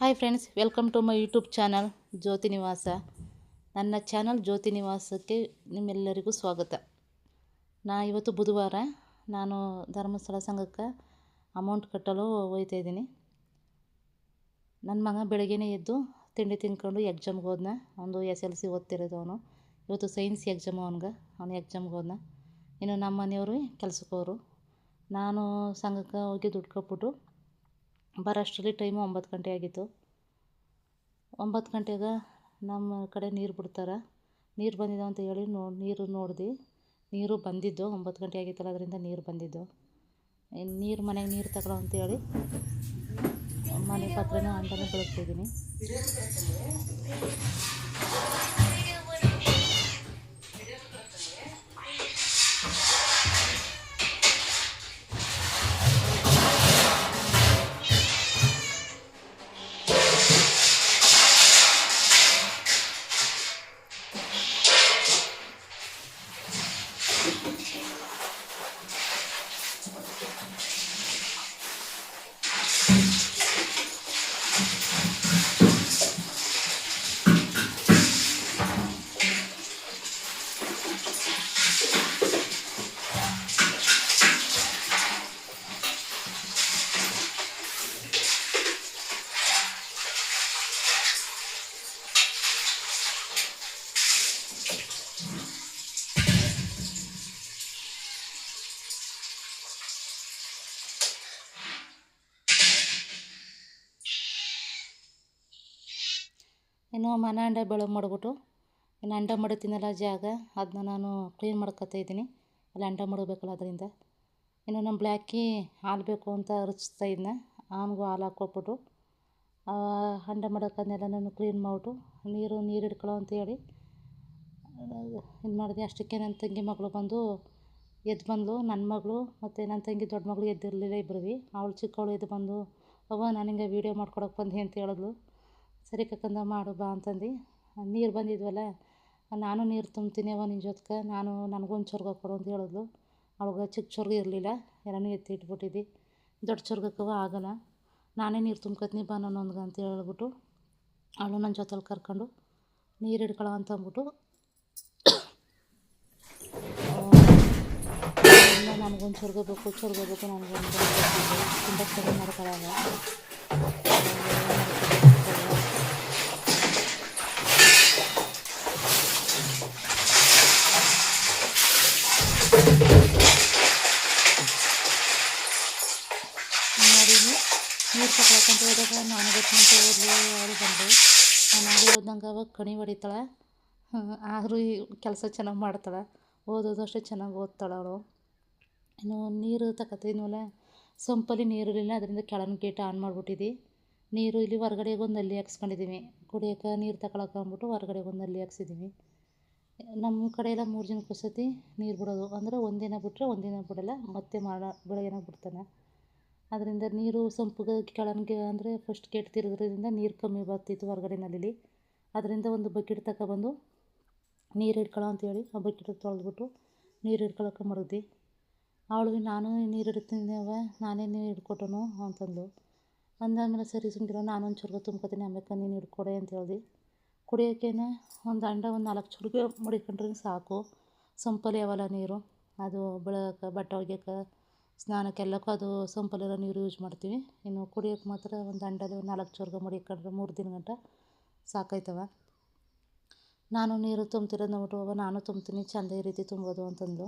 Hi friends, welcome to my YouTube channel Jyoti Nivasa. ನನ್ನ channel ಜ್ಯೋತಿ ನಿವಾಸಕ್ಕೆ ನಿಮ್ಮೆಲ್ಲರಿಗೂ ಸ್ವಾಗತ. ಇವತ್ತು ಬುಧವಾರ ನಾನು ಧರ್ಮಸ್ಥಳ ಸಂಘಕ್ಕೆ ಅಮೌಂಟ್ ಕಟ್ಟಲು ಹೋಗ್ತಾಯಿದ್ದೀನಿ. ನನ್ನ ಮಗ ಬೆಳಗ್ಗೆನೇ ಎದ್ದು ತಿಂಡಿ ತಿನ್ಕೊಂಡು ಎಕ್ಸಾಮ್ಗೆ ಹೋದ್ನ. ಒಂದು SLC ಓದ್ತಿರೋದು ಅವನು. ಇವತ್ತು ಸೈನ್ಸ್ ಎಕ್ಸಾಮು ಅವನು ಎಕ್ಸಾಮ್ಗೆ ಹೋದ್ನ. ಇನ್ನು ನಮ್ಮ ಮನೆಯವರು ಕೆಲಸಕ್ಕೆ ಹೋದರು. ನಾನು ಸಂಘಕ್ಕೆ ಹೋಗಿ ದುಡ್ಡು ಕೊಟ್ಬಿಟ್ಟು ಬರೋಷ್ಟರಲ್ಲಿ ಟೈಮು 9 ಗಂಟೆ ಆಗಿತ್ತು. 9 ಗಂಟೆಗೆ ನಮ್ಮ ಕಡೆ ನೀರು ಬಿಡ್ತಾರೆ. ನೀರು ಬಂದಿದೆ ಅಂತ ಹೇಳಿ ನೀರು ನೋಡಿದ್ವಿ. ನೀರು ಬಂದಿದ್ದು 9 ಗಂಟೆ ಆಗಿತ್ತಲ್ಲ, ಅದರಿಂದ ನೀರು ಬಂದಿದ್ದು. ನೀರು ಮನೆಗೆ ನೀರು ತಗೊಳ್ಳೋ ಅಂತೇಳಿ ಮನೆ ಪತ್ರನ ಅಂಡನೇ ಬೆಳಗ್ತಿದ್ದೀನಿ. ಇನ್ನು ಮನೆ ಅಂಡ ಬೆಳಗ್ಗೆ ಮಾಡಿಬಿಟ್ಟು ಇನ್ನು ಅಂಡ ಮಡಿತೀನಲ್ಲ ಜಾಗ, ಅದನ್ನ ನಾನು ಕ್ಲೀನ್ ಮಾಡ್ಕೊತಾ ಇದ್ದೀನಿ. ಅಲ್ಲಿ ಅಂಡ ಮಡಗಬೇಕಲ್ಲ, ಅದರಿಂದ. ಇನ್ನು ನಮ್ಮ ಬ್ಲ್ಯಾಕಿ ಹಾಲು ಬೇಕು ಅಂತ ಅರಚಿಸ್ತಾ ಇದ್ನ. ಅವನಿಗೂ ಹಾಲು ಹಾಕ್ಕೊಟ್ಬಿಟ್ಟು ಅಂಡ ಮಾಡೋಕ್ಕನ್ನೆಲ್ಲ ನಾನು ಕ್ಲೀನ್ ಮಾಡಿಬಿಟ್ಟು ನೀರು ಹಿಡ್ಕೊಳ್ಳೋ ಅಂತೇಳಿ ಇದು ಮಾಡಿದೆ. ಅಷ್ಟಕ್ಕೆ ನನ್ನ ತಂಗಿ ಮಗಳು ಎದ್ದು ಬಂದಳು. ನನ್ನ ಮಗಳು ಮತ್ತು ನನ್ನ ತಂಗಿ ದೊಡ್ಡ ಮಗಳು ಎದ್ದಿರಲಿಲ್ಲ, ಇಬ್ಬರು. ಅವಳು ಚಿಕ್ಕವಳು ಎದ್ದು ಬಂದು, ಅವ್ವ ನಾನು ಹಿಂಗೆ ವೀಡಿಯೋ ಮಾಡ್ಕೊಡೋಕೆ ಬಂದೆ ಅಂತ ಹೇಳಿದ್ಲು. ಸರಿ ಕಕ್ಕಂದ ಮಾಡು ಬಾ ಅಂತಂದು. ನೀರು ಬಂದಿದ್ವಲ್ಲ, ನಾನು ನೀರು ತುಂಬ್ತೀನಿ ಅವ್ವ ನಿನ್ನ ಜೊತೆಗೆ, ನನಗೊಂದು ಚೊರ್ಗ ಕೊಡು ಅಂತ ಹೇಳಿದ್ಲು. ಅವಳಿಗೆ ಚಿಕ್ಕ ಚೊರ್ಗ ಇರಲಿಲ್ಲ, ಎಲ್ಲನೂ ಎತ್ತಿ ಇಟ್ಬಿಟ್ಟಿದ್ದೆ. ದೊಡ್ಡ ಚೊರ್ಗಕ್ಕವ ಆಗೋಲ್ಲ, ನಾನೇ ನೀರು ತುಂಬ್ಕೊತೀನಿ ಬಾ ನನ್ನೊಂದ್ಗೆ ಅಂತ ಹೇಳ್ಬಿಟ್ಟು ಅವಳು ನನ್ನ ಜೊತೆಲಿ ಕರ್ಕೊಂಡು ನೀರು ಹಿಡ್ಕೊಳ್ಳೋ ಅಂತ ಅಂದ್ಬಿಟ್ಟು ನನಗೊಂದು ಚೊರ್ಗ ಬೇಕು ನನಗೊಂದು ತುಂಬ ಚೆನ್ನಾಗಿ ಮಾಡ್ಕೊಳ್ಳೋಲ್ಲ. ನೀರು ತಗೊಳಕ್ಕಂತ ಹೋದಾಗ ನಾನು ಗೊತ್ತಂತ ಹೋದ್ಲು. ಅವಳು ಬಂದು ನಾನು ಓದ್ದಂಗೆ ಅವಾಗ ಕಣಿ ಹೊಡಿತಾಳೆ. ಆದರೂ ಕೆಲಸ ಚೆನ್ನಾಗಿ ಮಾಡ್ತಾಳೆ. ಓದೋದು ಅಷ್ಟೇ ಚೆನ್ನಾಗಿ ಓದ್ತಾಳೆ ಅವಳು. ಇನ್ನು ನೀರು ತಗೊತೀನಲ್ಲ, ಸಂಪಲ್ಲಿ ನೀರು ಇರಲಿಲ್ಲ, ಅದರಿಂದ ಕೆಳಗಿನ ಗೇಟ್ ಆನ್ ಮಾಡಿಬಿಟ್ಟಿದ್ದೆ. ನೀರು ಇಲ್ಲಿ ಹೊರಗಡೆಗೆ ಒಂದು ನಲ್ಲಿ ಹಾಕ್ಸ್ಕೊಂಡಿದ್ದೀವಿ. ಕುಡಿಯೋಕೆ ನೀರು ತಗೊಳಕ್ಕೆ ಅಂದ್ಬಿಟ್ಟು ಹೊರಗಡೆಗೆ ಒಂದು ನಲ್ಲಿ ಹಾಕ್ಸಿದ್ದೀವಿ. ನಮ್ಮ ಕಡೆ ಎಲ್ಲ 3 ದಿನಕ್ಕೆ ಒಂದ್ಸತಿ ನೀರು ಬಿಡೋದು. ಅಂದರೆ ಒಂದಿನ ಬಿಟ್ಟರೆ ಒಂದಿನ ಬಿಡೋಲ್ಲ, ಮತ್ತೆ ಬೆಳಗ್ಗೆನ ಬಿಡ್ತಾನೆ. ಅದರಿಂದ ನೀರು ಸಂಪಿಗೆ ಕೆಳಗೆ ಅಂದರೆ ಫಸ್ಟ್ ಗೇಟ್ ತಿರುಗೋದ್ರಿಂದ ನೀರು ಕಮ್ಮಿ ಬರ್ತಿತ್ತು ಹೊರಗಡೆ ನಲ್ಲಿ. ಅದರಿಂದ ಒಂದು ಬಕೆಟ್ ತಗೊಬಂದು ನೀರು ಹಿಡ್ಕೊಳ್ಳೋ ಅಂತೇಳಿ ಆ ಬಕೆಟ್ ತೊಳೆದ್ಬಿಟ್ಟು ನೀರು ಹಿಡ್ಕೊಳ್ಳೋಕೆ ಮಾಡಿದ್ವಿ. ಅವಳು ನಾನು ನೀರು ಹಿಡ್ತೀನಿ ಅವ್ವ, ನಾನೇ ನೀರು ಹಿಡ್ಕೊಟ್ಟನು ಅಂತಂದು. ಅಂದಾದ್ಮೇಲೆ ಸರಿ ಸುಮ್ಮನಿರೋ, ನಾನೊಂದು ಚೊರ್ಗ ತುಂಬ್ಕೊತೀನಿ, ಆಮೇಲೆ ನೀನು ಹಿಡ್ಕೊಡೆ ಅಂತ ಹೇಳ್ದು. ಕುಡಿಯೋಕ್ಕೇನೆ ಒಂದು ಅಂಡ ಒಂದು 4 ಚೊರ್ಗ ಮಡಿಕೊಂಡ್ರೆ ಸಾಕು. ಸಂಪಲ್ಲಿ ಅವಲ್ಲ ನೀರು, ಅದು ಬೆಳಗ್ಗೆ ಬಟ್ಟೆ ಒಗ್ಯೋಕೆ ಸ್ನಾನಕ್ಕೆಲ್ಲಕ್ಕೂ ಅದು ಸಂಪಲ್ಲಿರೋ ನೀರು ಯೂಸ್ ಮಾಡ್ತೀವಿ. ಇನ್ನು ಕುಡಿಯೋಕೆ ಮಾತ್ರ ಒಂದು ಅಂಡಲ್ಲಿ ಒಂದು 4 ಚೊರ್ಗ ಮಡಿಕೊಂಡ್ರೆ 3 ದಿನ ಗಂಟ ಸಾಕಾಯ್ತವ. ನಾನು ನೀರು ತುಂಬ್ತಿರೋದು ನೋಡ್ಬಿಟ್ಟು ಅವ್ವ ನಾನು ತುಂಬ್ತೀನಿ, ಚೆಂದ ಈ ರೀತಿ ತುಂಬೋದು ಅಂತಂದು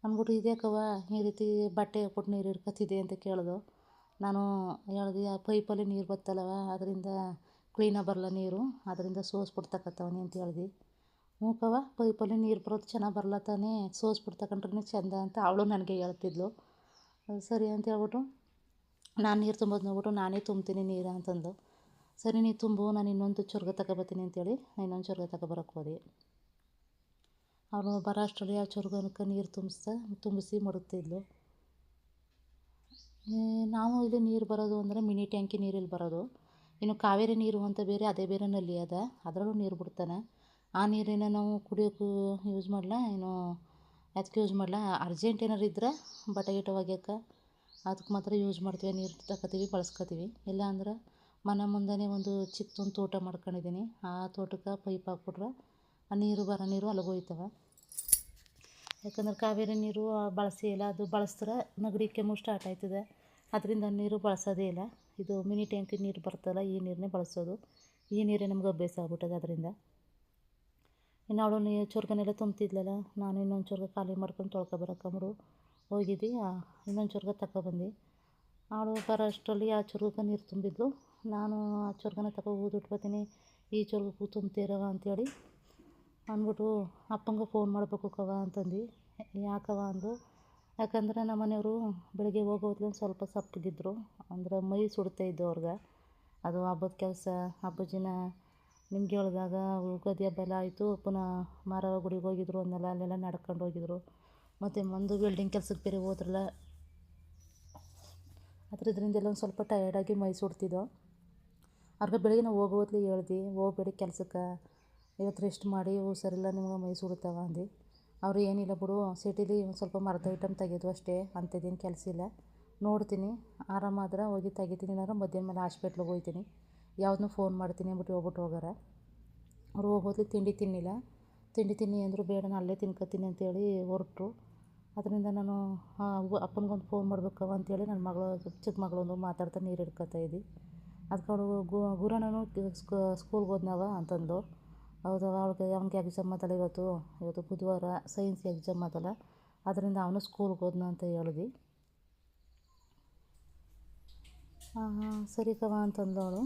ಅಂದ್ಬಿಟ್ಟು, ಇದ್ಯಾಕವ್ವ ಈ ರೀತಿ ಬಟ್ಟೆ ಹಾಕ್ಬಿಟ್ಟು ನೀರು ಹಿಡ್ಕೊತಿದ್ದೆ ಅಂತ ಕೇಳಿದು. ನಾನು ಹೇಳ್ದೆ, ಆ ಪೈಪಲ್ಲಿ ನೀರು ಬತ್ತಲ್ಲವ, ಅದರಿಂದ ಕ್ಲೀನಾಗಿ ಬರಲ್ಲ ನೀರು, ಅದರಿಂದ ಸೋಸ್ಬಿಟ್ಟು ತಗೊತವನಿ ಅಂತ ಹೇಳ್ದೆ. ಮೂಕವ ಪೈಪಲ್ಲಿ ನೀರು ಬರೋದು ಚೆನ್ನಾಗಿ ಬರಲ್ಲ ತಾನೇ, ಸೋಸ್ಬಿಟ್ಟು ತಗೊಂಡ್ರೆ ಚೆಂದ ಅಂತ ಅವಳು ನನಗೆ ಹೇಳ್ತಿದ್ಲು. ಸರಿ ಅಂತ ಹೇಳ್ಬಿಟ್ಟು ನಾನು ನೀರು ತುಂಬೋದು ನೋಡ್ಬಿಟ್ಟು ನಾನೇ ತುಂಬ್ತೀನಿ ನೀರು ಅಂತಂದು. ಸರಿ ನೀ ತುಂಬು, ನಾನು ಇನ್ನೊಂದು ಚೊರ್ಗ ತಗೊಬರ್ತೀನಿ ಅಂತೇಳಿ ಇನ್ನೊಂದು ಚೊರ್ಗ ತಗೊಬರೋಕ್ಕೆ ಹೋದೆ. ಅವಳು ಬರೋ ಅಷ್ಟರಲ್ಲಿ ಆ ಚೊರ್ಗನಕ್ಕೆ ನೀರು ತುಂಬಿಸಿ ಮಡಗ್ತಿದ್ಲು. ನಾವು ಇಲ್ಲಿ ನೀರು ಬರೋದು ಅಂದರೆ ಮಿನಿ ಟ್ಯಾಂಕಿ ನೀರಲ್ಲಿ ಬರೋದು. ಇನ್ನು ಕಾವೇರಿ ನೀರು ಅಂತ ಬೇರೆ, ಅದೇ ಬೇರೆ ನಲ್ಲಿ ಅದ, ಅದರಲ್ಲೂ ನೀರು ಬಿಡ್ತಾನೆ. ಆ ನೀರನ್ನು ನಾವು ಕುಡಿಯೋಕ್ಕೂ ಯೂಸ್ ಮಾಡಲ, ಏನು ಅದಕ್ಕೆ ಯೂಸ್ ಮಾಡಲ. ಅರ್ಜೆಂಟ್ ಏನಾರು ಇದ್ದರೆ ಬಟ್ಟೆ ಗಿಟ್ಟೆ ಒಗ್ಯೋಕ್ಕೆ ಅದಕ್ಕೆ ಮಾತ್ರ ಯೂಸ್ ಮಾಡ್ತೀವಿ. ನೀರು ತಗೊತೀವಿ, ಬಳಸ್ಕೊತೀವಿ. ಇಲ್ಲ ಅಂದ್ರೆ ಮನೆ ಮುಂದೆನೇ ಒಂದು ಚಿಕ್ಕದೊಂದು ತೋಟ ಮಾಡ್ಕೊಂಡಿದ್ದೀನಿ. ಆ ತೋಟಕ್ಕೆ ಪೈಪ್ ಹಾಕ್ಬಿಟ್ರೆ ಆ ನೀರು ಬರೋ ನೀರು ಅಲ್ಲಿಗೆ ಹೋಯ್ತವೆ. ಯಾಕಂದ್ರೆ ಕಾವೇರಿ ನೀರು ಬಳಸಿ ಇಲ್ಲ, ಅದು ಬಳಸಿದ್ರೆ ನೆಗಡಿ ಕೆಮ್ಮು ಸ್ಟಾರ್ಟ್ ಆಯ್ತದೆ. ಅದರಿಂದ ನೀರು ಬಳಸೋದೇ ಇಲ್ಲ. ಇದು ಮಿನಿ ಟ್ಯಾಂಕಿ ನೀರು ಬರ್ತಲ್ಲ, ಈ ನೀರನ್ನೇ ಬಳಸೋದು. ಈ ನೀರೇ ನಮ್ಗೆ ಅಭ್ಯಾಸ ಆಗ್ಬಿಟ್ಟದೆ. ಅದರಿಂದ ಇನ್ನು ಅವಳು ಚೊರ್ಗನೆಲ್ಲ ತುಂಬ್ತಿದ್ಲಲ್ಲ, ನಾನು ಇನ್ನೊಂದು ಚೊರ್ಗ ಖಾಲಿ ಮಾಡ್ಕೊಂಡು ತೊಳ್ಕೊಬರಕ್ಕಂಬಿಡು ಹೋಗಿದ್ದೆ. ಇನ್ನೊಂದು ಚೊರ್ಗ ತಗೊಬಂದು ಅವಳು ಬರೋ ಅಷ್ಟರಲ್ಲಿ ಆ ಚೊರ್ಗಕ್ಕೆ ನೀರು ತುಂಬಿದ್ಲು. ನಾನು ಆ ಚೊರ್ಗನ ಊದಿಟ್ಟು ಬರ್ತೀನಿ, ಈ ಚೊರ್ಗಕ್ಕೂ ತುಂಬ್ತೀರವ ಅಂತೇಳಿ ಅಂದ್ಬಿಟ್ಟು ಅಪ್ಪಂಗೆ ಫೋನ್ ಮಾಡಬೇಕು ಕವ ಅಂತಂದು. ಯಾಕವ ಅಂದು, ಯಾಕಂದ್ರೆ ನಮ್ಮ ಮನೆಯವರು ಬೆಳಗ್ಗೆ ಹೋಗೋದ್ಲು ಸ್ವಲ್ಪ ಸಪ್ಪಗಿದ್ರು, ಅಂದರೆ ಮೈ ಸುಡ್ತಾ ಇದ್ದು ಅವ್ರಿಗೆ. ಅದು ಹಬ್ಬದ ಕೆಲಸ, ಹಬ್ಬದ ದಿನ ನಿಮ್ಗೆ ಹೇಳಿದಾಗ ಉಗಾದಿ ಹಬ್ಬ ಎಲ್ಲ ಆಯಿತು. ಪುನಃ ಮಾರವ್ವ ಗುಡಿಗೆ ಹೋಗಿದ್ರು, ಅನ್ನೆಲ್ಲ ಅಲ್ಲೆಲ್ಲ ನಡ್ಕೊಂಡು ಹೋಗಿದ್ರು. ಮತ್ತು ಒಂದು ವೆಲ್ಡಿಂಗ್ ಕೆಲಸಕ್ಕೆ ಬೇರೆ ಹೋದ್ರಲ್ಲ, ಅದರಿಂದೆಲ್ಲ ಒಂದು ಸ್ವಲ್ಪ ಟಯರ್ಡಾಗಿ ಮೈ ಸುಡ್ತಿದ್ದೋ. ಅವ್ರಿಗೆ ಬೆಳಗ್ಗೆ ನಾವು ಹೋಗೋದ್ಲು ಹೇಳ್ದು, ಹೋಗ್ಬೇಡಿ ಕೆಲಸಕ್ಕೆ, ಇವತ್ತು ರೆಸ್ಟ್ ಮಾಡಿ, ಹುಷಾರಿಲ್ಲ ನಿಮ್ಗೆ ಮೈ ಸುಡ್ತಾವ ಅಂದು. ಅವರು ಏನಿಲ್ಲ ಬಿಡು, ಸಿಟಿಲಿ ಒಂದು ಸ್ವಲ್ಪ ಮರದ ಐಟಮ್ ತೆಗೆಯೋದು ಅಷ್ಟೇ, ಅಂಥದ್ದೇನು ಕೆಲಸ ಇಲ್ಲ, ನೋಡ್ತೀನಿ ಆರಾಮಾದ್ರೆ ಹೋಗಿ ತೆಗಿತೀನಿ, ಇಲ್ಲಾಂದ್ರೆ ಮಧ್ಯಾಹ್ನ ಮೇಲೆ ಹಾಸ್ಪಿಟ್ಲಿಗೆ ಹೋಗ್ತೀನಿ, ಯಾವುದನ್ನೂ ಫೋನ್ ಮಾಡ್ತೀನಿ ಅಂದ್ಬಿಟ್ಟು ಹೋಗ್ಬಿಟ್ಟು ಅವ್ರು ಹೋಗೋದ್ಲಿ ತಿಂಡಿ ತಿನ್ನಿಲ್ಲ. ತಿಂಡಿ ತಿನ್ನಿ ಅಂದರು, ಬೇಡ ನಾನು ಅಲ್ಲೇ ತಿನ್ಕೊತೀನಿ ಅಂತೇಳಿ ಹೊರಟರು. ಅದರಿಂದ ನಾನು ಅಪ್ಪನಿಗೊಂದು ಫೋನ್ ಮಾಡ್ಬೇಕವ ಅಂತೇಳಿ ನನ್ನ ಮಗಳು, ಚಿಕ್ಕ ಮಗಳೊಂದು ಮಾತಾಡ್ತಾ ನೀರು ಹಿಡ್ಕೊತಾ ಇದ್ದೆ. ಅದಕ್ಕೆ ಅವಳು ಗುರಣ್ಣನು ಸ್ಕೂಲ್ಗೆ ಹೋದ್ನವ ಅಂತಂದು. ಹೌದವ, ಅವ್ನಿಗೆ ಎಕ್ಸಾಮ್ ಅದಲ್ಲ ಇವತ್ತು ಬುಧವಾರ ಸೈನ್ಸ್ ಎಕ್ಸಾಮ್ ಅದಲ್ಲ, ಅದರಿಂದ ಅವನು ಸ್ಕೂಲ್ಗೆ ಹೋದ್ನ ಅಂತ ಹೇಳಿದ್ವಿ. ಸರಿ ಕವ ಅಂತಂದು ಅವಳು.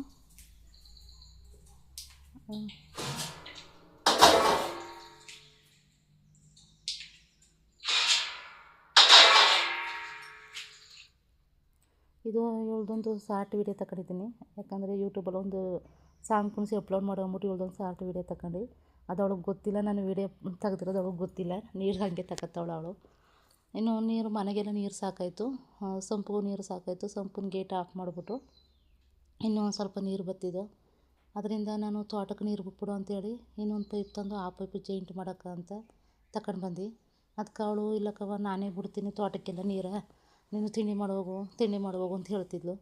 ಇದು ಇವಳದೊಂದು ಶಾರ್ಟ್ ವೀಡಿಯೋ ತಗೊಂಡಿದ್ದೀನಿ. ಯಾಕಂದರೆ ಯೂಟ್ಯೂಬಲ್ಲಿ ಒಂದು ಸಾಂಗ್ ಕುಣಿಸಿ ಅಪ್ಲೋಡ್ ಮಾಡೋ ಅಂದ್ಬಿಟ್ಟು ಇವಳದೊಂದು ಶಾರ್ಟ್ ವೀಡಿಯೋ ತಗೊಂಡು. ಅದು ಅವಳಿಗೆ ಗೊತ್ತಿಲ್ಲ, ನಾನು ವೀಡಿಯೋ ತೆಗೆದಿರೋದು ಅವಳಿಗೆ ಗೊತ್ತಿಲ್ಲ. ನೀರು ಹಾಗೆ ತಗೊತ್ತಾವಳು ಅವಳು. ಇನ್ನು ನೀರು ಮನೆಗೆಲ್ಲ ನೀರು ಸಾಕಾಯಿತು, ಸಂಪಿಗೂ ನೀರು ಸಾಕಾಯಿತು. ಸಂಪಿನ ಗೇಟ್ ಆಫ್ ಮಾಡಿಬಿಟ್ಟು ಇನ್ನೂ ಒಂದು ಸ್ವಲ್ಪ ನೀರು ಬತ್ತಿದ್ದು, ಅದರಿಂದ ನಾನು ತೋಟಕ್ಕೆ ನೀರು ಬಿಟ್ಬಿಡು ಅಂತೇಳಿ ಇನ್ನೊಂದು ಪೈಪ್ ತಂದು ಆ ಪೈಪು ಜಾಯಿಂಟ್ ಮಾಡೋಕ್ಕೆ ಅಂತ ತಗೊಂಡು ಬಂದು. ಅದಕ್ಕೆ ಅವಳು, ಇಲ್ಲಕ್ಕವ ನಾನೇ ಬಿಡ್ತೀನಿ ತೋಟಕ್ಕೆಲ್ಲ ನೀರು, ನೀನು ತಿಂಡಿ ಮಾಡೋಗು ಅಂತ ಹೇಳ್ತಿದ್ಲು.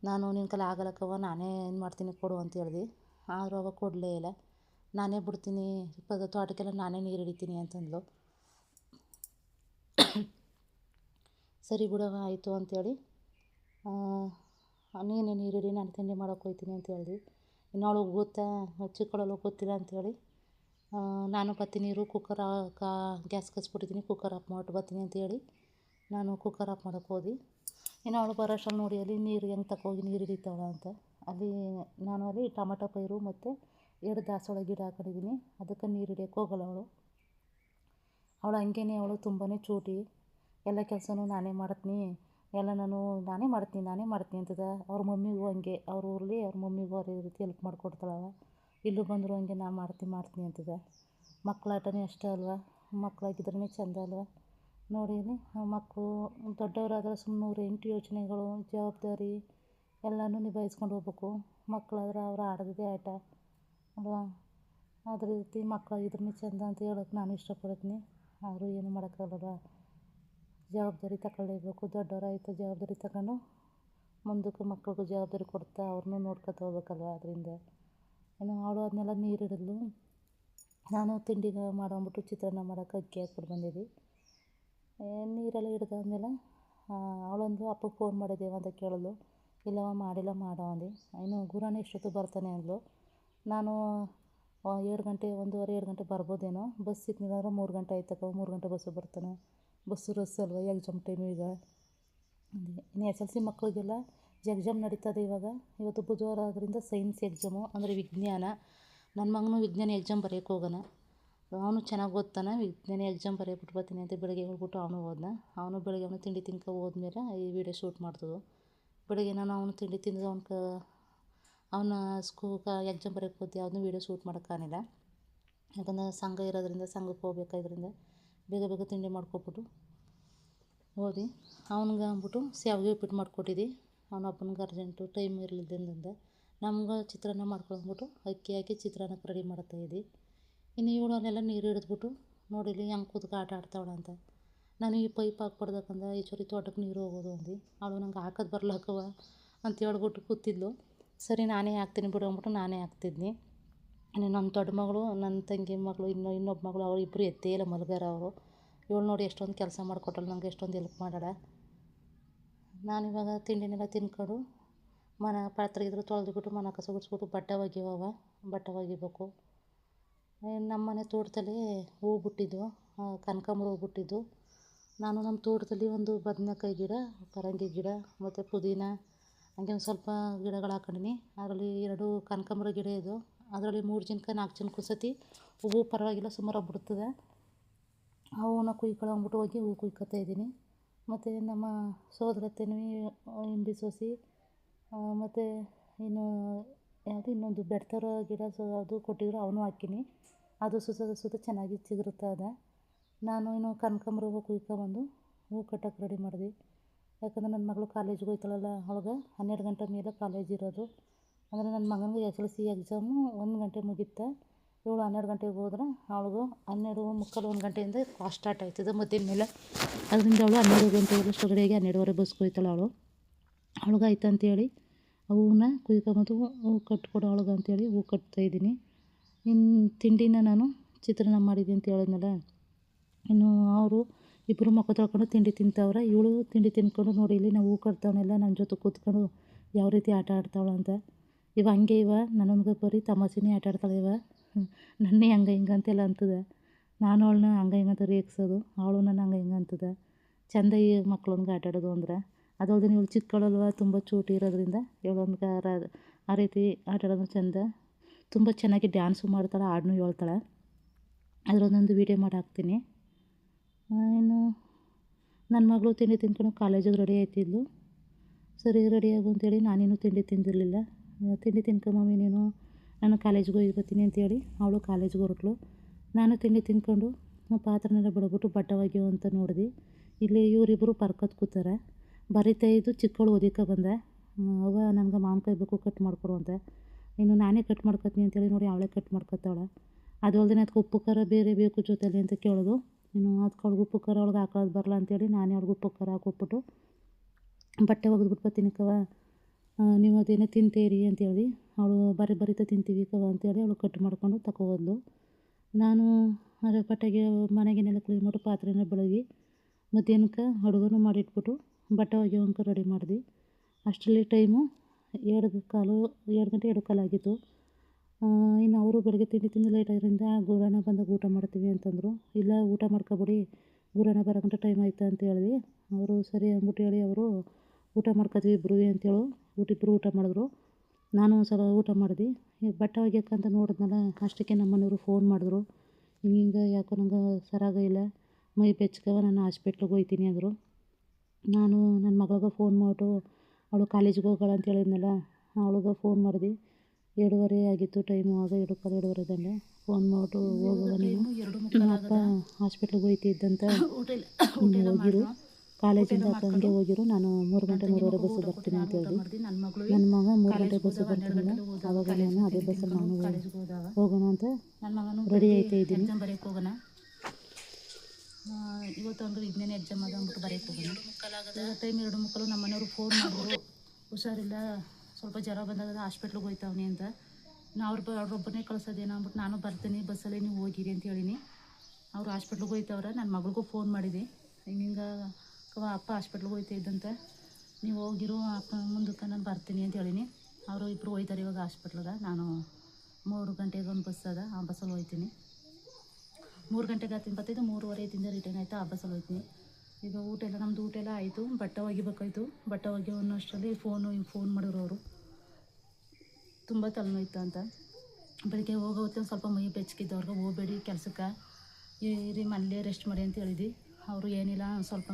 ನಾನು ನಿನ್ನ ಕೈಲಿ ಆಗಲ್ಲಕ್ಕವ, ನಾನೇ ಏನು ಮಾಡ್ತೀನಿ ಕೊಡು ಅಂತ ಹೇಳ್ದೆ. ಆದರೂ ಅವಾಗ ಕೊಡಲೇ ಇಲ್ಲ. ನಾನೇ ಬಿಡ್ತೀನಿ ತೋಟಕ್ಕೆಲ್ಲ, ನಾನೇ ನೀರು ಹಿಡಿತೀನಿ ಅಂತಂದ್ಲು. ಸರಿ ಬಿಡವ ಆಯಿತು ಅಂತೇಳಿ, ನೀನೇ ನೀರು ಹಿಡಿ, ನಾನು ತಿಂಡಿ ಮಾಡೋಕೆ ಹೋಗ್ತೀನಿ ಅಂತ ಹೇಳ್ದೆ. ಇನ್ನು ಅವಳಿಗೆ ಗೊತ್ತಾ, ಚಿಕ್ಕವಳಲ್ಲ ಗೊತ್ತಿಲ್ಲ ಅಂಥೇಳಿ ನಾನು ಬರ್ತೀನಿ, ನೀರು ಕುಕ್ಕರ್ ಗ್ಯಾಸ್ ಕಚ್ಬಿಟ್ಟಿದ್ದೀನಿ, ಕುಕ್ಕರ್ ಆಫ್ ಮಾಡಿಬಿಟ್ಟು ಬರ್ತೀನಿ ಅಂತೇಳಿ ನಾನು ಕುಕ್ಕರ್ ಆಫ್ ಮಾಡೋಕ್ಕೆ ಹೋದೆ. ಇನ್ನು ಅವಳು ಬರೋ ಅಷ್ಟರಲ್ಲಿ ನೋಡಿ ಅಲ್ಲಿ ನೀರು ಹೆಂಗೆ ತಗೋಗಿ ನೀರು ಹಿಡಿತಾವಳ ಅಂತ. ಅಲ್ಲಿ ಟೊಮಟೊ ಪೈರು ಮತ್ತು 2 ದಾಸವಾಳ ಗಿಡ ಹಾಕೊಂಡಿದ್ದೀನಿ, ಅದಕ್ಕೆ ನೀರು ಹಿಡಿಯೋಕ್ಕೆ ಹೋಗಲ್ಲ ಅವಳು. ಹಂಗೇನೆ, ಅವಳು ತುಂಬಾ ಚೂಟಿ. ಎಲ್ಲ ಕೆಲಸನೂ ನಾನೇ ಮಾಡ್ತೀನಿ ಅಂತದ. ಅವ್ರ ಮಮ್ಮಿಗೂ ಹಂಗೆ, ಅವ್ರ ಊರಲ್ಲಿ ಅವ್ರ ಮಮ್ಮಿಗೂ ಅದೇ ರೀತಿ ಹೆಲ್ಪ್ ಮಾಡಿಕೊಡ್ತಾಳವ. ಇಲ್ಲೂ ಬಂದರೂ ಹಂಗೆ ನಾನು ಮಾಡ್ತೀನಿ ಅಂತದ. ಮಕ್ಕಳಾಟನೇ ಅಷ್ಟೇ ಅಲ್ವ, ಮಕ್ಕಳಾಗಿದ್ರೇ ಚೆಂದ ಅಲ್ವ. ನೋಡಿ ಮಕ್ಕಳು ದೊಡ್ಡವರಾದರೆ ಸುಮ್ಮನೆ 8 ಯೋಚನೆಗಳು, ಜವಾಬ್ದಾರಿ ಎಲ್ಲನೂ ನಿಭಾಯಿಸ್ಕೊಂಡು ಹೋಗ್ಬೇಕು. ಮಕ್ಕಳಾದ್ರೆ ಅವ್ರು ಆಡೋದೇ ಆಟ ಅಲ್ವಾ. ಅದೇ ರೀತಿ ಮಕ್ಕಳಾಗಿದ್ರೂ ಚೆಂದ ಅಂತ ಹೇಳೋಕ್ಕೆ ನಾನು ಇಷ್ಟಪಡ್ತೀನಿ. ಆದರೂ ಏನು ಮಾಡೋಕ್ಕಾಗಲ್ಲ, ಜವಾಬ್ದಾರಿ ತಗೊಳ್ಳೇಬೇಕು. ದೊಡ್ಡವರಾಯ್ತು ಜವಾಬ್ದಾರಿ ತಗೊಂಡು ಮುಂದಕ್ಕೆ ಮಕ್ಳಿಗೂ ಜವಾಬ್ದಾರಿ ಕೊಡ್ತಾ ಅವ್ರನ್ನೂ ನೋಡ್ಕೊತಾ ಹೋಗ್ಬೇಕಲ್ವ. ಅದರಿಂದ ಇನ್ನು ಅವಳು ಅದನ್ನೆಲ್ಲ ನೀರು ಹಿಡಿದ್ಲು. ನಾನು ತಿಂಡಿಗೆ ಮಾಡೋಂಬಿಟ್ಟು ಚಿತ್ರಾನ್ನ ಮಾಡೋಕೆ ಅಕ್ಕಿ ಹಾಕ್ಬಿಟ್ಟು ಬಂದಿದ್ದೆ. ನೀರೆಲ್ಲ ಹಿಡ್ದಾದ್ಮೇಲೆ ಅವಳೊಂದು ಅಪ್ಪಗೆ ಫೋನ್ ಮಾಡಿದ್ದೇವೆ ಅಂತ ಕೇಳಿದ್ಲು. ಇಲ್ಲವ ಮಾಡಿಲ್ಲ, ಮಾಡೋ ಅಂದೆ. ಇನ್ನು ಗುರಣ್ಣ ಎಷ್ಟೊತ್ತು ಬರ್ತಾನೆ ಅಂದ್ಲು. ನಾನು 2 ಗಂಟೆ 1:15 2 ಗಂಟೆ ಬರ್ಬೋದೇನೋ, ಬಸ್ ಸಿಕ್ಕಿಲ್ಲ ಅಂದ್ರೆ 3 ಗಂಟೆ ಆಯ್ತಕ್ಕ, 3 ಗಂಟೆ ಬಸ್ಸು ಬರ್ತಾನೆ, ಬಸ್ಸು ರಸ್ ಅಲ್ವ ಎಕ್ಸಾಮ್ ಟೈಮು ಈಗ ಅಂದೆ. ಇನ್ನು SLC ಮಕ್ಕಳಿಗೆಲ್ಲ ಎಕ್ಸಾಮ್ ನಡೀತದೆ ಇವತ್ತು ಬುಧವಾರ ಆದ್ದರಿಂದ ಸೈನ್ಸ್ ಎಕ್ಸಾಮು, ಅಂದರೆ ವಿಜ್ಞಾನ. ನನ್ನ ಮಗನೂ ವಿಜ್ಞಾನ ಎಕ್ಸಾಮ್ ಬರೆಯೋಕ್ಕೆ ಹೋಗೋಣ, ಅವನು ಚೆನ್ನಾಗಿ ಓದ್ತಾನೆ. ವಿಜ್ಞಾನ ಎಕ್ಸಾಮ್ ಬರೆಯೋಬಿಟ್ಟು ಬರ್ತೀನಿ ಅಂತ ಬೆಳಗ್ಗೆ ಹೇಳ್ಬಿಟ್ಟು ಅವನು ಹೋದ್ನ. ಅವನು ಬೆಳಗ್ಗೆ ಅವನು ತಿಂಡಿ ತಿನ್ಕೊ ಹೋದ್ಮೇಲೆ ಈ ವಿಡಿಯೋ ಶೂಟ್ ಮಾಡ್ತದೆ. ಬೆಳಗ್ಗೆ ನಾನು ಅವನು ತಿಂಡಿ ತಿಂದು ಅವನ ಎಕ್ಸಾಮ್ ಬರೆಯೋಕ್ಕೆ ಹೋದೆ, ಯಾವುದನ್ನೂ ವೀಡಿಯೋ ಶೂಟ್ ಮಾಡೋಕ್ಕಾಗಿಲ್ಲ. ಯಾಕಂದರೆ ಸಂಘ ಇರೋದ್ರಿಂದ ಸಂಘಕ್ಕೆ ಹೋಗ್ಬೇಕಾದ್ರಿಂದ ಬೇಗ ಬೇಗ ತಿಂಡಿ ಮಾಡ್ಕೊಬಿಟ್ಟು ಹೋದೆ. ಅವನಿಗೆ ಅಂದ್ಬಿಟ್ಟು ಶಾವಿಗೆ ಉಪ್ಪಿಟ್ಟು ಮಾಡಿಕೊಟ್ಟಿದ್ದೆ. ಅವನ ಅಪ್ಪನಿಗೆ ಅರ್ಜೆಂಟು ಟೈಮ್ ಇರಲಿದ್ದಂದ ನಮ್ಗೆ ಚಿತ್ರಾನ್ನ ಮಾಡ್ಕೊಂಡ್ಬಿಟ್ಟು ಅಕ್ಕಿ ಹಾಕಿ ಚಿತ್ರಾನ್ನಕ್ಕೆ ರೆಡಿ ಮಾಡ್ತಾಯಿದ್ದೆ. ಇನ್ನು ಇವಳನ್ನೆಲ್ಲ ನೀರು ಹಿಡಿದ್ಬಿಟ್ಟು ನೋಡಿಲಿ ಹೆಂಗೆ ಕೂತ್ಕೊಂಡು ಆಟ ಆಡ್ತಾವಳ ಅಂತ. ನಾನು ಈ ಪೈಪ್ ಹಾಕ್ಬಾರ್ದಕ್ಕಂದ ಈ ಚೂರಿ ತೋಟಕ್ಕೆ ನೀರು ಹೋಗೋದು ಅಂದು. ಅವಳು ನಂಗೆ ಹಾಕೋದು ಬರ್ಲಕ್ಕವ ಅಂತ ಹೇಳ್ಬಿಟ್ಟು ಕೂತಿದ್ಲು. ಸರಿ ನಾನೇ ಹಾಕ್ತೀನಿ ಬಿಡು ಅಂದ್ಬಿಟ್ಟು ನಾನೇ ಹಾಕ್ತಿದ್ನಿ. ನನ್ನ ದೊಡ್ಡ ಮಗಳು, ನನ್ನ ತಂಗಿ ಮಗಳು, ಇನ್ನೊಬ್ಬ ಮಗಳು, ಅವ್ರು ಇಬ್ಬರು ಎದ್ದೇ ಇಲ್ಲ, ಮಲಗಾರ ಅವರು. ಇವಳು ನೋಡಿ ಎಷ್ಟೊಂದು ಕೆಲಸ ಮಾಡಿಕೊಟ್ಟಳು ನನಗೆ, ಎಷ್ಟೊಂದು ಹೆಲ್ಪ್ ಮಾಡಾಳ. ನಾನಿವಾಗ ತಿಂಡಿನೆಲ್ಲ ತಿನ್ಕೊಂಡು ಮನೆ ಪಾತ್ರೆ ಇದ್ರೆ ತೊಳೆದ್ಬಿಟ್ಟು ಮನೆ ಕಸ ಗುಡಿಸ್ಬಿಟ್ಟು ಬಟ್ಟೆ ಒಗಿಬೇಕು. ನಮ್ಮ ಮನೆ ತೋಟದಲ್ಲಿ ಹೂವು ಬಿಟ್ಟಿದ್ದು, ಕನಕಾಂಬರ ಹೂವು ಬಿಟ್ಟಿದ್ದು. ನಾನು ನಮ್ಮ ತೋಟದಲ್ಲಿ ಒಂದು ಬದನೆಕಾಯಿ ಗಿಡ, ಪರಂಗಿ ಗಿಡ ಮತ್ತು ಪುದೀನ ಹಂಗೆ ಒಂದು ಸ್ವಲ್ಪ ಗಿಡಗಳು ಹಾಕೊಂಡಿನಿ. ಅದರಲ್ಲಿ 2 ಕನಕಾಂಬರ ಗಿಡ ಇದು. ಅದರಲ್ಲಿ 3 ಜನಕ್ಕೆ 4 ಜನಕ್ಕೂ ಸತಿ ಹೂವು ಪರವಾಗಿಲ್ಲ ಸುಮಾರಾಗಿ ಬಿಡ್ತದೆ. ಆ ಹೂವನ್ನ ಕುಯ್ಕೊಳ್ಳೋಂಬಿಟ್ಟು ಹೋಗಿ ಹೂವು ಕುಯ್ಕೊತಾ ಇದ್ದೀನಿ. ಮತ್ತು ನಮ್ಮ ಸೋದರತ್ತೆನೂ ಇಂಬಿ ಸೋಸಿ, ಮತ್ತು ಇನ್ನೊಂದು ಬೆಡ್ತರ ಗಿಡ ಅದು ಕೊಟ್ಟಿದ್ರು, ಅವನು ಹಾಕಿನಿ. ಅದು ಸುತ್ತ ಚೆನ್ನಾಗಿ ಚಿಗುರುತ್ತಾ ಇದೆ. ನಾನು ಇನ್ನು ಕನಕಾಂಬರ ಹೂವು ಕುಯ್ಕೊಬಂದು ಹೂವು ಕಟ್ಟೋಕೆ ರೆಡಿ ಮಾಡಿದೆ. ಯಾಕಂದರೆ ನನ್ನ ಮಗಳು ಕಾಲೇಜಿಗೆ ಹೋಗ್ತಾಳಲ್ಲ, ಅವಳಿಗೆ 12 ಗಂಟೆ ಮೇಲೆ ಕಾಲೇಜ್ ಇರೋದು. ಅಂದರೆ ನನ್ನ ಮಗನಿಗೆ SLC ಎಕ್ಸಾಮು 1 ಗಂಟೆ ಮುಗಿಯುತ್ತೆ. ಇವಳು 12 ಗಂಟೆಗೆ ಹೋದ್ರೆ ಅವಳಿಗೂ 12:45 1 ಗಂಟೆಯಿಂದ ಕ್ಲಾಸ್ ಸ್ಟಾರ್ಟ್ ಆಯ್ತದೆ ಮಧ್ಯಾಹ್ನ ಮೇಲೆ. ಅದರಿಂದ ಅವಳು 12 ಗಂಟೆಯಷ್ಟು ರೆಡಿಯಾಗಿ 12:30 ಬಸ್ಗೆ ಹೋಗ್ತಾಳೆ. ಅವಳಿಗೆ ಆಯ್ತು ಅಂತೇಳಿ ಹೂವನ್ನ ಕುಯ್ಕೊಬಂದು ಹೂವು ಕಟ್ಕೊಡು ಅವಳಿಗೆ ಅಂತೇಳಿ ಹೂವು ಕಟ್ತಾಯಿದ್ದೀನಿ. ಇನ್ನು ತಿಂಡಿನ ನಾನು ಚಿತ್ರಾನ್ನ ಮಾಡಿದ್ದೀನಿ ಅಂತ ಹೇಳಿದ್ನಲ್ಲ, ಇನ್ನು ಅವರು ಇಬ್ಬರು ಮುಖ ತೊಳ್ಕೊಂಡು ತಿಂಡಿ ತಿಂತವ್ರೆ. ಇವಳು ತಿಂಡಿ ತಿನ್ಕೊಂಡು ನೋಡಿ ಇಲ್ಲಿ ನಾವು ಹೂವು ಕಟ್ತವನ್ನೆಲ್ಲ ನನ್ನ ಜೊತೆ ಕೂತ್ಕೊಂಡು ಯಾವ ರೀತಿ ಆಟ ಆಡ್ತಾವಳು ಅಂತ. ಹಂಗೆ ನನ್ನೊಂದು ಬರೀ ತಮಾಷೆನೇ ಆಟ ಆಡ್ತಾಳೆ. ನನ್ನೇ ಹಂಗೆ ಹಿಂಗೆ ಅಂತೆಲ್ಲ ಅಂತದೆ. ನಾನು ಅವಳನ್ನ ಹಂಗೆ ಹಿಂಗೆ ಅಂತ ರೇಗಿಸೋದು, ಅವಳು ನನ್ನ ಹಂಗೆ ಹಿಂಗೆ ಅಂತದೆ. ಚೆಂದ ಈ ಮಕ್ಳೊಂದಿಗೆ ಆಟ ಆಡೋದು ಅಂದರೆ. ಅದಲ್ಲದೆ ಇವಳು ಚಿಕ್ಕವಳಲ್ವ, ತುಂಬ ಚೂಟಿ ಇರೋದ್ರಿಂದ ಇವಳೊಂದಿಗೆ ಆ ರೀತಿ ಆಟ ಆಡೋದು ಚೆಂದ. ತುಂಬ ಚೆನ್ನಾಗಿ ಡ್ಯಾನ್ಸು ಮಾಡ್ತಾಳೆ, ಹಾಡನ್ನೂ ಹೇಳ್ತಾಳೆ. ಅದರದ್ದೊಂದು ವೀಡಿಯೋ ಮಾಡಿ ಹಾಕ್ತೀನಿ. ಇನ್ನು ನನ್ನ ಮಗಳು ತಿಂಡಿ ತಿಂದ್ಕೊಂಡು ಕಾಲೇಜಿಗೆ ರೆಡಿ ಆಯ್ತಿದ್ಲು. ಸರಿ ರೆಡಿಯಾಗು ಅಂತೇಳಿ ನಾನೇನು ತಿಂಡಿ ತಿಂದಿರಲಿಲ್ಲ. ತಿಂಡಿ ತಿನ್ಕೊಂಬಮ್ಮಿ ನೀನು, ನಾನು ಕಾಲೇಜಿಗೆ ಹೋಗಿ ಬರ್ತೀನಿ ಅಂತೇಳಿ ಅವಳು ಕಾಲೇಜಿಗೆ ಹೊರಟ್ಲು. ನಾನು ತಿಂಡಿ ತಿಂದ್ಕೊಂಡು ಪಾತ್ರೆನೆಲ್ಲ ಬಿಡ್ಬಿಟ್ಟು ಬಟ್ಟೆ ಒಗೆಯೋ ಅಂತ ನೋಡಿದೆ. ಇಲ್ಲಿ ಇವರಿಬ್ಬರು ಪರ್ಕತ್ ಕೂತಾರೆ. ಬರೀತಾ ಇದ್ದು ಚಿಕ್ಕವಳು ಓದಿಕ ಬಂದೆ. ಅವ ನನಗೆ ಮಾವಿನಕಾಯಿ ಬೇಕು, ಕಟ್ ಮಾಡಿಕೊಡು ಅಂತ. ಇನ್ನು ನಾನೇ ಕಟ್ ಮಾಡ್ಕೊತೀನಿ ಅಂತೇಳಿ ನೋಡಿ ಅವಳೇ ಕಟ್ ಮಾಡ್ಕೊತಾವಳೆ. ಅದು ಅಲ್ಲದೆ ಅದಕ್ಕೆ ಉಪ್ಪು ಖಾರ ಬೇರೆ ಬೇಕು ಜೊತೆಲಿ ಅಂತ ಕೇಳೋದು. ಇನ್ನು ಅದಕ್ಕೆ ಅವಳಿಗೆ ಉಪ್ಪು ಖಾರ ಅವಳಿಗೆ ಹಾಕೋದು ಬರಲ್ಲ ಅಂತೇಳಿ ನಾನೇ ಅವ್ಳಿಗೆ ಉಪ್ಪು ಖಾರ ಹಾಕ್ಬಿಟ್ಟು ಬಟ್ಟೆ ಒಗೆದ್ಬಿಟ್ಟು ಬರ್ತೀನಿ ಕವ, ನೀವು ಅದೇನೇ ತಿಂತೀರಿ ಅಂತೇಳಿ. ಅವಳು ಬರಿತಾ ತಿಂತೀವಿ ಕವ ಅಂತೇಳಿ ಅವಳು ಕಟ್ ಮಾಡ್ಕೊಂಡು ತಗೊಬಂದ್ಲು. ನಾನು ಅದೇ ಬಟ್ಟೆಗೆ ಮನೆಗೇನೆಲ್ಲ ಕ್ಲೀನ್ ಮಾಡಿ ಪಾತ್ರೆನ ಬೆಳಗಿ ಮಧ್ಯಾಹ್ನಕ್ಕೆ ಅಡುಗೆನೂ ಮಾಡಿಟ್ಬಿಟ್ಟು ಬಟ್ಟೆ ಒಗೆಯೋಂಕ ರೆಡಿ ಮಾಡಿದೆ. ಅಷ್ಟರಲ್ಲಿ ಟೈಮು 2 ಗಂಟೆ 2 ಆಗಿತ್ತು. ಇನ್ನು ಅವರು ಬೆಳಗ್ಗೆ ತಿಂಡಿ ತಿಂದು ಲೇಟ್ ಆಗಿದ್ದರಿಂದ ಗುರಣ್ಣ ಬಂದಾಗ ಊಟ ಮಾಡ್ತೀವಿ ಅಂತಂದರು. ಇಲ್ಲ ಊಟ ಮಾಡ್ಕೊಬಿಡಿ, ಗುರಣ್ಣ ಬರೋ ಗಂಟೆ ಟೈಮ್ ಆಯ್ತು ಅಂತ ಹೇಳಿದ್ವಿ. ಅವರು ಸರಿ ಅಂದ್ಬಿಟ್ಟು ಹೇಳಿ ಅವರು ಊಟ ಮಾಡ್ಕೊತೀವಿ ಇಬ್ಬರು ಅಂತೇಳಿ ಇಬ್ಬರು ಊಟ ಮಾಡಿದ್ರು. ನಾನು ಒಂದು ಸಲ ಊಟ ಮಾಡಿದೆ. ಬಟ್ಟೆ ಒಗ್ಯಕ್ಕಂತ ನೋಡಿದ್ನಲ್ಲ, ಅಷ್ಟಕ್ಕೆ ನಮ್ಮ ಮನೆಯವರು ಫೋನ್ ಮಾಡಿದ್ರು. ಹಿಂಗೆ ಯಾಕೋ ನಂಗೆ ಸರಾಗಿಲ್ಲ, ಮೈ ಬೆಚ್ಚಗವ, ನಾನು ಹಾಸ್ಪಿಟ್ಲಿಗೆ ಹೋಗ್ತೀನಿ ಅಂದರು. ನಾನು ನನ್ನ ಮಗಳಿಗೆ ಫೋನ್ ಮಾಡಿಬಿಟ್ಟು ಅವಳು ಕಾಲೇಜಿಗೆ ಹೋಗೋಳ ಅಂತ ಹೇಳಿದ್ನಲ್ಲ, ಅವಳಿಗೆ ಫೋನ್ ಮಾಡಿದೆ. 2:30 ಆಗಿತ್ತು ಟೈಮು. ಆಗ 2:15 2:30 ಫೋನ್ ಮಾಡಿಬಿಟ್ಟು ಹೋಗುವ ನೀನು, ನಿಮ್ಮ ಅಪ್ಪ ಹಾಸ್ಪಿಟ್ಲಿಗೆ ಹೋಗ್ತಿದ್ದಂತ ಹೋಗಿರು, ಕಾಲೇಜಿಂದ ಹಂಗೆ ಹೋಗಿರು, ನಾನು 3 ಗಂಟೆ 3:30 ಬಸ್ಸಿಗೆ ಬರ್ತೀನಿ ಅಂತ ಹೇಳಿ. ನನ್ನ ಮಗ 3 ಗಂಟೆ ಬಸ್ಸಿಗೆ ಬರ್ತೀನಿಲ್ಲ, ಆವಾಗ ನಾನು ಅದೇ ಬಸ್ಸಲ್ಲಿ ನಾನು ಹೋಗೋಣ ಅಂತ ರೆಡಿ ಆಯ್ತಾ ಇದ್ದೀನಿ. ಇವತ್ತು ಒಂದು ವಿಜ್ಞಾನ ಎಕ್ಸಾಮ್ ಅದ ಅಂದ್ಬಿಟ್ಟು ಬರೆಯೋಕೆ ಹೋಗೋಣ. ಟೈಮ್ 2:30 ನಮ್ಮ ಮನೆಯವರು ಫೋನ್ ಮಾಡಿದ್ರು, ಹುಷಾರಿಲ್ಲ, ಸ್ವಲ್ಪ ಜ್ವರ ಬಂದಾಗ ಹಾಸ್ಪಿಟ್ಲಿಗೆ ಹೋಗ್ತಾವನಿ ಅಂತ. ಅವ್ರೊಬ್ಬನೇ ಕಳ್ಸೋದೇನೋ ಅಂದ್ಬಿಟ್ಟು ನಾನು ಬರ್ತೀನಿ ಬಸ್ಸಲ್ಲಿ, ನೀವು ಹೋಗಿರಿ ಅಂತ ಹೇಳಿನಿ. ಅವರು ಹಾಸ್ಪಿಟ್ಲಿಗೆ ಹೋಗ್ತಾವ್ರೆ. ನನ್ನ ಮಗಳಿಗೂ ಫೋನ್ ಮಾಡಿದೆ, ಹಿಂಗೆ ಅಪ್ಪ ಹಾಸ್ಪಿಟ್ಲಿಗೆ ಹೋಗ್ತಾ ಇದ್ದಂತ, ನೀವು ಹೋಗಿರು ಅಪ್ಪ ಮುಂದಕ್ಕೆ ನಾನು ಬರ್ತೀನಿ ಅಂತ ಹೇಳಿನಿ. ಅವರು ಇಬ್ಬರು ಹೋಗ್ತಾರೆ ಇವಾಗ ಹಾಸ್ಪಿಟ್ಲಿಗೆ. ನಾನು 3 ಗಂಟೆಗೆ ಒಂದು ಬಸ್ ಅದ, ಆ ಬಸ್ಸಲ್ಲಿ ಹೋಗ್ತೀನಿ. 3 ಗಂಟೆಗೆ ಹತ್ತಿನ ಬರ್ತಿದ್ದು 3:15 ರಿಟರ್ನ್ ಆಯಿತು, ಆ ಬಸ್ಸಲ್ಲಿ ಹೋಗ್ತೀನಿ. ಈಗ ನಮ್ಮದು ಊಟ ಎಲ್ಲ ಆಯಿತು, ಬಟ್ಟೆ ಒಗಿಬೇಕಾಯ್ತು. ಬಟ್ಟೆ ಒಗಿ ಅನ್ನೋಷ್ಟರಲ್ಲಿ ಫೋನ್ ಮಾಡಿದ್ರು ಅವರು, ತುಂಬ ತಲೆನೋಯ್ತು ಅಂತ. ಬೆಳಿಗ್ಗೆ ಹೋಗೋತ್ತೆ ಸ್ವಲ್ಪ ಮೈ ಬೆಚ್ಚಗಿದ್ದವ್ರಿಗೆ ಹೋಗಬೇಡಿ ಕೆಲಸಕ್ಕೆ ಇರಿ, ಮನೇಲೇ ರೆಸ್ಟ್ ಮಾಡಿ ಅಂತ ಹೇಳಿದ್ವಿ. ಅವರು ಏನಿಲ್ಲ, ಸ್ವಲ್ಪ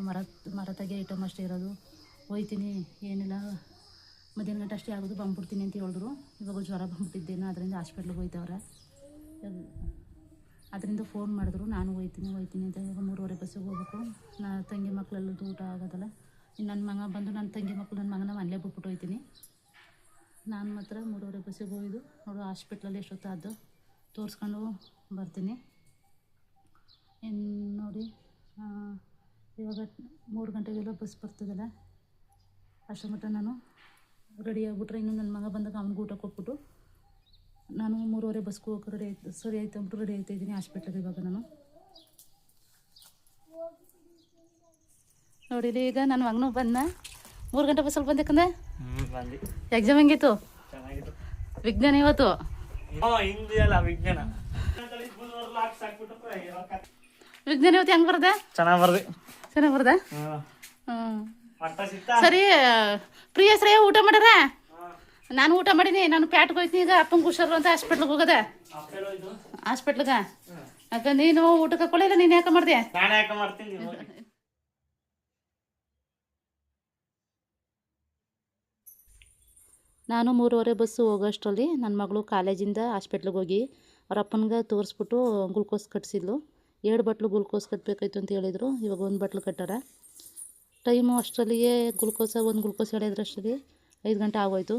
ಮರ ತೆಗೆ ಐಟಮ್ ಅಷ್ಟೇ ಇರೋದು, ಹೋಯ್ತೀನಿ, ಏನಿಲ್ಲ ಮಧ್ಯಾಹ್ನ ಗಂಟೆ ಅಷ್ಟೇ ಆಗೋದು, ಬಂದ್ಬಿಡ್ತೀನಿ ಅಂತ ಹೇಳಿದ್ರು. ಇವಾಗ ಜ್ವರ ಬಂದ್ಬಿಟ್ಟಿದ್ದೇನೋ, ಅದರಿಂದ ಹಾಸ್ಪಿಟ್ಲಿಗೆ ಹೋಗ್ತಾವ್ರೆ. ಅದರಿಂದ ಫೋನ್ ಮಾಡಿದ್ರು, ನಾನು ಹೋಗ್ತೀನಿ ಅಂತ. ಇವಾಗ 3:30 ಬಸ್ಸಿಗೆ ಹೋಗ್ಬೇಕು. ನನ್ನ ತಂಗಿ ಮಕ್ಕಳೆಲ್ಲದು ಊಟ ಆಗೋದಲ್ಲ. ಇನ್ನು ನನ್ನ ಮಗ ಬಂದು ನನ್ನ ತಂಗಿ ಮಕ್ಕಳು ನನ್ನ ಮಗನ ಮನೇಲೇ ಬಿಟ್ಬಿಟ್ಟು ಹೋಗ್ತೀನಿ. ನಾನು ಮಾತ್ರ 3:30 ಬಸ್ಸಿಗೆ ಹೋಗಿದ್ದು. ಅವಳು ಹಾಸ್ಪಿಟ್ಲಲ್ಲಿ ಎಷ್ಟೊತ್ತಾದ್ದು ತೋರಿಸ್ಕೊಂಡು ಬರ್ತೀನಿ. ಇನ್ನು ನೋಡಿ ಇವಾಗ 3 ಗಂಟೆಗೆಲ್ಲ ಬಸ್ ಬರ್ತದಲ್ಲ, ಅಷ್ಟು ಮಟ್ಟ ನಾನು ರೆಡಿ ಆಗ್ಬಿಟ್ರೆ ಇನ್ನು ನನ್ನ ಮಗ ಬಂದಾಗ ಅವ್ನಿಗೆ ಊಟ ಕೊಟ್ಬಿಟ್ಟು ನಾನು 3:30 ಬಸ್ಗೆ ಹೋಗಿ ರೆಡಿ ಆಯ್ತು ಸರಿ ಆಯ್ತು ಅಂದ್ಬಿಟ್ಟು ರೆಡಿ ಆಯ್ತಾ ಇದ್ದೀನಿ ಹಾಸ್ಪಿಟ್ಲಿಗೆ ಇವಾಗ ನಾನು ನೋಡಿಲಿ ಈಗ ನನ್ನ ಮಗನೂ ಬಂದ 3 ಗಂಟೆ ಬಸ್ಸಲ್ಲಿ ಬಂದಕ್ಕಂದೆ ಎಕ್ಸಾಮ್ ಹೆಂಗಿತ್ತು ವಿಜ್ಞಾನ ಇವತ್ತು ವಿಜ್ಞಾನ ಇವತ್ತು ಹೆಂಗೆ ಬರ್ದೆ ಚೆನ್ನಾಗಿ ಬರ್ದೆ ಸರಿ ಪ್ರಿಯಸ್ರೇ ಊಟ ಮಾಡ್ಯಾರ ನಾನು ಊಟ ಮಾಡೀನಿ ನಾನು ಪ್ಯಾಟ್ಗೆ ಹೋಯ್ತೀನಿ ಈಗ ಅಪ್ಪಂಗೆ ಹುಷಾರು ಅಂತ ಹಾಸ್ಪಿಟ್ಲಿಗೆ ಹೋಗದೆ ಹಾಸ್ಪಿಟ್ಲಿಗೆ ಯಾಕ ನೀನು ಊಟಕ್ಕೆ ಹಾಕೊಳ್ಳಿಲ್ಲ ನೀನು ಯಾಕೆ ಮಾಡಿದೆ ನಾನು 3:30 ಬಸ್ಸು ಹೋಗೋಷ್ಟರಲ್ಲಿ ನನ್ನ ಮಗಳು ಕಾಲೇಜಿಂದ ಹಾಸ್ಪಿಟ್ಲಿಗೆ ಹೋಗಿ ಅವ್ರ ಅಪ್ಪನಿಗೆ ತೋರಿಸ್ಬಿಟ್ಟು ಗ್ಲುಕೋಸ್ ಕಟ್ಸಿದ್ಲು 2 ಬಟ್ಲು ಗ್ಲುಕೋಸ್ ಕಟ್ಟಬೇಕಾಯ್ತು ಅಂತ ಹೇಳಿದರು ಇವಾಗ 1 ಬಟ್ಲು ಕಟ್ಟಾರ ಟೈಮು ಅಷ್ಟರಲ್ಲಿಯೇ ಒಂದು ಗ್ಲುಕೋಸ್ ಹೇಳಿದ್ರಷ್ಟರಲ್ಲಿ 5 ಗಂಟೆ ಆಗೋಯ್ತು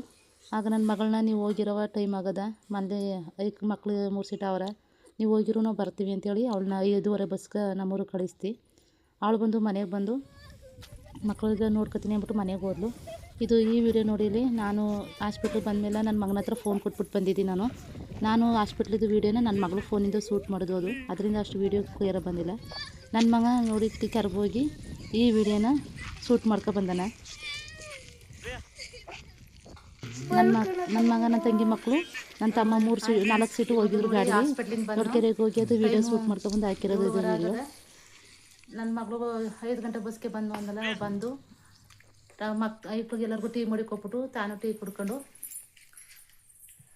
ಆಗ ನನ್ನ ಮಗಳನ್ನ ನೀವು ಹೋಗಿರೋ ಟೈಮ್ ಆಗದ ಮನೇಲಿ 5 ಮಕ್ಳು 3 ಸೀಟ್ ಅವರ ನೀವು ಹೋಗಿರೋ ನಾವು ಬರ್ತೀವಿ ಅಂತೇಳಿ ಅವಳನ್ನ 5:30 ಬಸ್ಗೆ ನಮ್ಮೂರಿಗೆ ಕಳಿಸ್ತಿ ಅವಳು ಬಂದು ಮನೆಗೆ ಬಂದು ಮಕ್ಕಳಿಗೆ ನೋಡ್ಕೊತೀನಿ ಅಂದ್ಬಿಟ್ಟು ಮನೆಗೆ ಹೋದ್ಲು ಇದು ಈ ವಿಡಿಯೋ ನೋಡಿಲಿ ನಾನು ಹಾಸ್ಪಿಟ್ಲಿಗೆ ಬಂದಮೇಲೆ ನನ್ನ ಮಗನ ಹತ್ರ ಫೋನ್ ಕೊಟ್ಬಿಟ್ಟು ಬಂದಿದ್ದೀನಿ ನಾನು ಹಾಸ್ಪಿಟ್ಲಿದ್ದು ವೀಡಿಯೋನ ನನ್ನ ಮಗಳು ಫೋನಿಂದ ಶೂಟ್ ಮಾಡೋದು ಅದು ಅದರಿಂದ ಅಷ್ಟು ವೀಡಿಯೋ ಕ್ಲಿಯರಾಗಿ ಬಂದಿಲ್ಲ ನನ್ನ ಮಗ ನೋಡಿ ಕರ್ಗೆ ಹೋಗಿ ಈ ವಿಡಿಯೋನ ಶೂಟ್ ಮಾಡ್ಕೊಬಂದಾನ ನನ್ನ ಮಗ ನನ್ನ ತಂಗಿ ಮಕ್ಕಳು ನನ್ನ ತಮ್ಮ 4 ಸೀಟು ಹೋಗಿದ್ರು ಗಾಡಿ ಹೊರಕೆರೆಗೆ ಹೋಗಿ ಅದು ವೀಡಿಯೋ ಶೂಟ್ ಮಾಡ್ಕೊಬಂದು ಹಾಕಿರೋದು ಇದು ವೀಡಿಯೋ ನನ್ನ ಮಗಳು 5 ಗಂಟೆ ಬಸ್ಗೆ ಬಂದು ಅಂದಲ್ಲ ಬಂದು ಐಕ್ಳಿಗೆ ಎಲ್ಲರಿಗೂ ಟೀ ಮಾಡಿ ಕೊಟ್ಬಿಟ್ಟು ತಾನು ಟೀ ಕುಡ್ಕೊಂಡು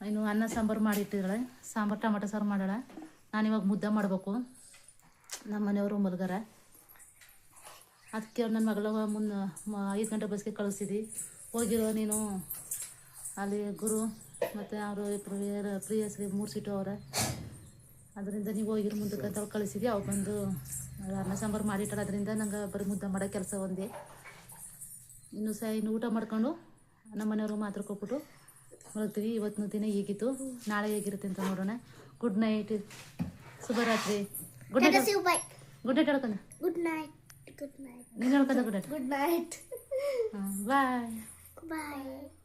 ಇನ್ನು ಅನ್ನ ಸಾಂಬಾರು ಮಾಡಿಟ್ಟಿದ್ದಾಳೆ ಟೊಮೆಟೊ ಸಾರು ಮಾಡೋಣ ನಾನಿವಾಗ ಮುದ್ದೆ ಮಾಡಬೇಕು ನಮ್ಮ ಮನೆಯವರು ಮಲ್ಗಾರ ಅದಕ್ಕೆ ನನ್ನ ಮಗಳ 5 ಗಂಟೆ ಬಸ್ಗೆ ಕಳಿಸಿದ್ವಿ ಹೋಗಿರೋ ನೀನು ಅಲ್ಲಿ ಗುರು ಮತ್ತು ಅವರು ಪ್ರಿಯಶ್ರೀ 3 ಸೀಟು ಅವರ ಅದರಿಂದ ನೀವು ಹೋಗಿರೋ ಮುಂದಕ್ಕೆ ಅಂತ ಕಳಿಸಿದ್ವಿ ಅವ್ರು ಬಂದು ಅನ್ನ ಸಾಂಬಾರು ಮಾಡಿಟ್ಟಾಳೆ ಅದರಿಂದ ನಂಗೆ ಬರೀ ಮುದ್ದೆ ಮಾಡೋ ಕೆಲಸ ಒಂದೇ ಇನ್ನು ಊಟ ಮಾಡ್ಕೊಂಡು ನಮ್ಮ ಮನೆಯವರು ಮಾತ್ರ ಕೊಟ್ಬಿಟ್ಟು ಮಲಗ್ತೀವಿ ಇವತ್ತಿನ ದಿನ ಹೀಗಿತ್ತು ನಾಳೆ ಹೇಗಿರುತ್ತೆ ಅಂತ ನೋಡೋಣ ಗುಡ್ ನೈಟ್ ಶುಭರಾತ್ರಿ ಗುಡ್ ನೈಟ್ ಹೇಳ್ಕೊಂಡ ಗುಡ್ ನೈಟ್ ನೀನು ಹೇಳ್ಕೊಂಡ good night good night bye ಬಾಯ್